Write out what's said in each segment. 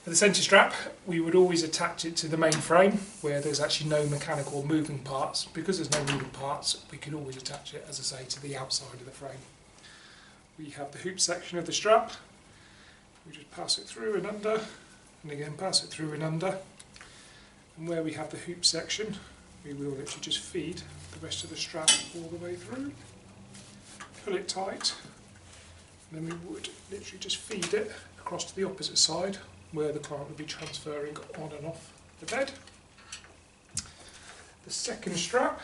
For the centre strap, we would always attach it to the main frame where there's actually no mechanical moving parts. Because there's no moving parts, we can always attach it, as I say, to the outside of the frame. We have the hoop section of the strap. We just pass it through and under, and again pass it through and under. And where we have the hoop section, we will literally just feed the rest of the strap all the way through, pull it tight, and then we would literally just feed it across to the opposite side where the client would be transferring on and off the bed. The second strap,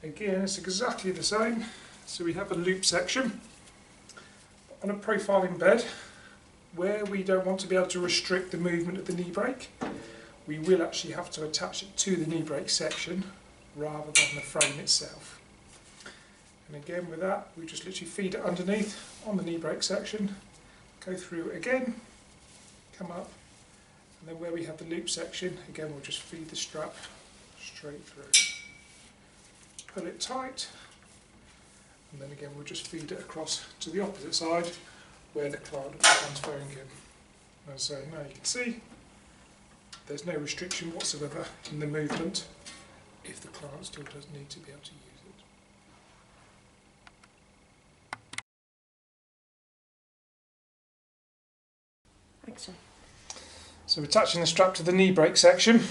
again it's exactly the same. So we have a loop section on a profiling bed where we don't want to be able to restrict the movement of the knee brake. We will actually have to attach it to the knee brake section rather than the frame itself. And again with that, we just literally feed it underneath on the knee brake section, go through it again, come up, and then where we have the loop section, again we'll just feed the strap straight through. Pull it tight, and then again we'll just feed it across to the opposite side where the client will be transferring in. And so now you can see there's no restriction whatsoever in the movement if the client still does need to be able to use it. Excellent. So attaching the strap to the knee brake section,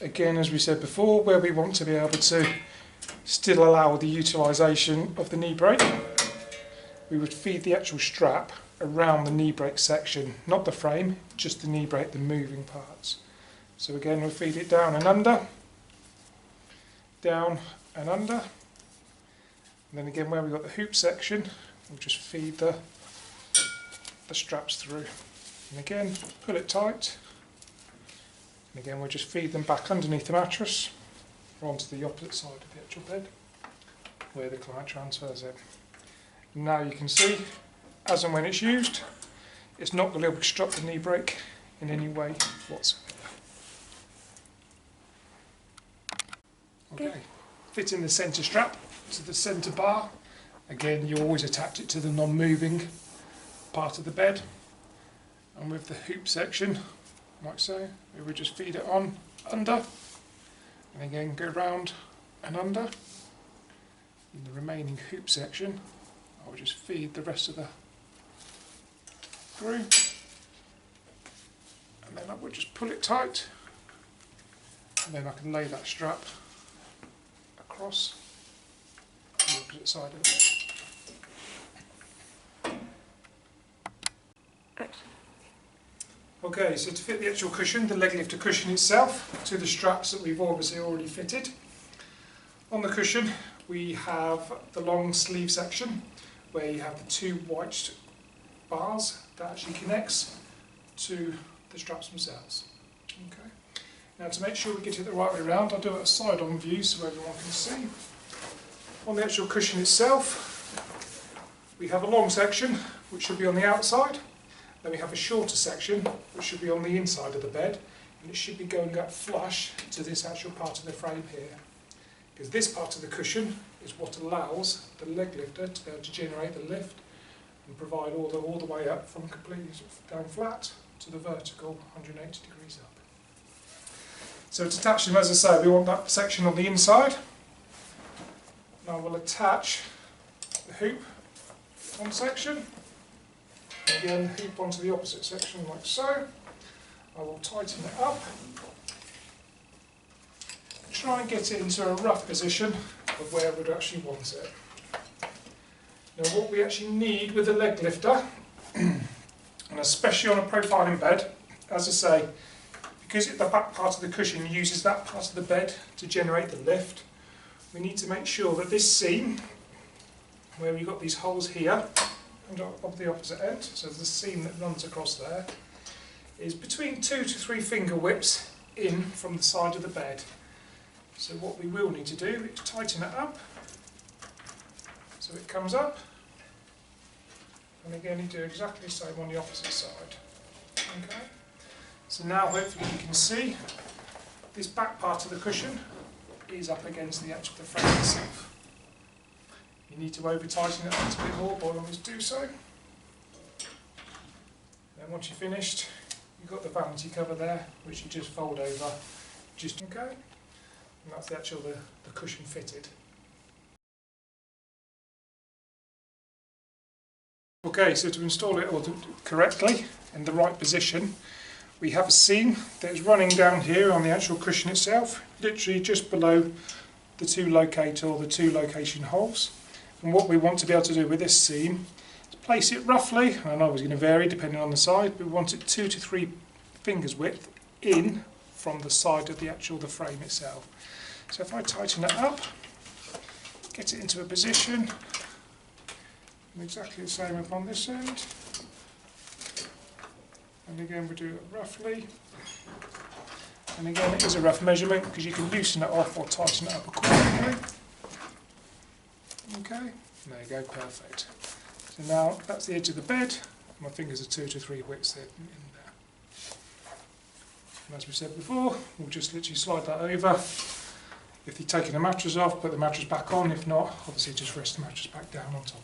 again as we said before, where we want to be able to still allow the utilisation of the knee brake, we would feed the actual strap around the knee brake section, not the frame, just the knee brake, the moving parts. So again we'll feed it down and under, down and under, and then again where we've got the hoop section, we'll just feed the straps through. And again, pull it tight, and again we'll just feed them back underneath the mattress or onto the opposite side of the actual bed where the client transfers it. Now you can see, as and when it's used, it's not going to obstruct the knee brake in any way whatsoever. Okay, fitting the centre strap to the centre bar. Again, you always attach it to the non-moving part of the bed. And with the hoop section, like so, we would just feed it on, under, and again go round and under. In the remaining hoop section, I will just feed the rest of the through, and then I would just pull it tight, and then I can lay that strap across the opposite side of the bed. Okay, so to fit the actual cushion, the leg lifter cushion itself, to the straps that we've obviously already fitted. On the cushion we have the long sleeve section where you have the two white bars that actually connects to the straps themselves. Okay. Now to make sure we get it the right way around, I'll do a side-on view so everyone can see. On the actual cushion itself, we have a long section which should be on the outside. Then we have a shorter section which should be on the inside of the bed, and it should be going up flush to this actual part of the frame here. Because this part of the cushion is what allows the leg lifter to be able to generate the lift and provide all the way up from completely down flat to the vertical 180 degrees up. So to attach them, as I say, we want that section on the inside. Now we'll attach the hoop on section. Again, hoop onto the opposite section like so. I will tighten it up. Try and get it into a rough position of where we'd actually want it. Now what we actually need with a leg lifter, and especially on a profiling bed, as I say, because the back part of the cushion uses that part of the bed to generate the lift, we need to make sure that this seam, where we've got these holes here, and of the opposite end, so the seam that runs across there, is between 2 to 3 finger whips in from the side of the bed. So what we will need to do is tighten it up, so it comes up, and again you do exactly the same on the opposite side. Okay. So now hopefully you can see this back part of the cushion is up against the edge of the frame itself. You need to over tighten it a little bit more, by all means do so. Then once you're finished, you've got the vanity cover there, which you just fold over, just okay, and that's the actual the cushion fitted. Okay, so to install it correctly in the right position, we have a seam that is running down here on the actual cushion itself, literally just below the two location holes. And what we want to be able to do with this seam is place it roughly, I know it's going to vary depending on the size, but we want it 2 to 3 fingers width in from the side of the frame itself. So if I tighten it up, get it into a position, and exactly the same up on this end. And again we do it roughly. And again it is a rough measurement because you can loosen it off or tighten it up accordingly. Okay, there you go, perfect. So now that's the edge of the bed. My fingers are 2 to 3 widths in there. And as we said before, we'll just literally slide that over. If you're taking the mattress off, put the mattress back on. If not, obviously just rest the mattress back down on top.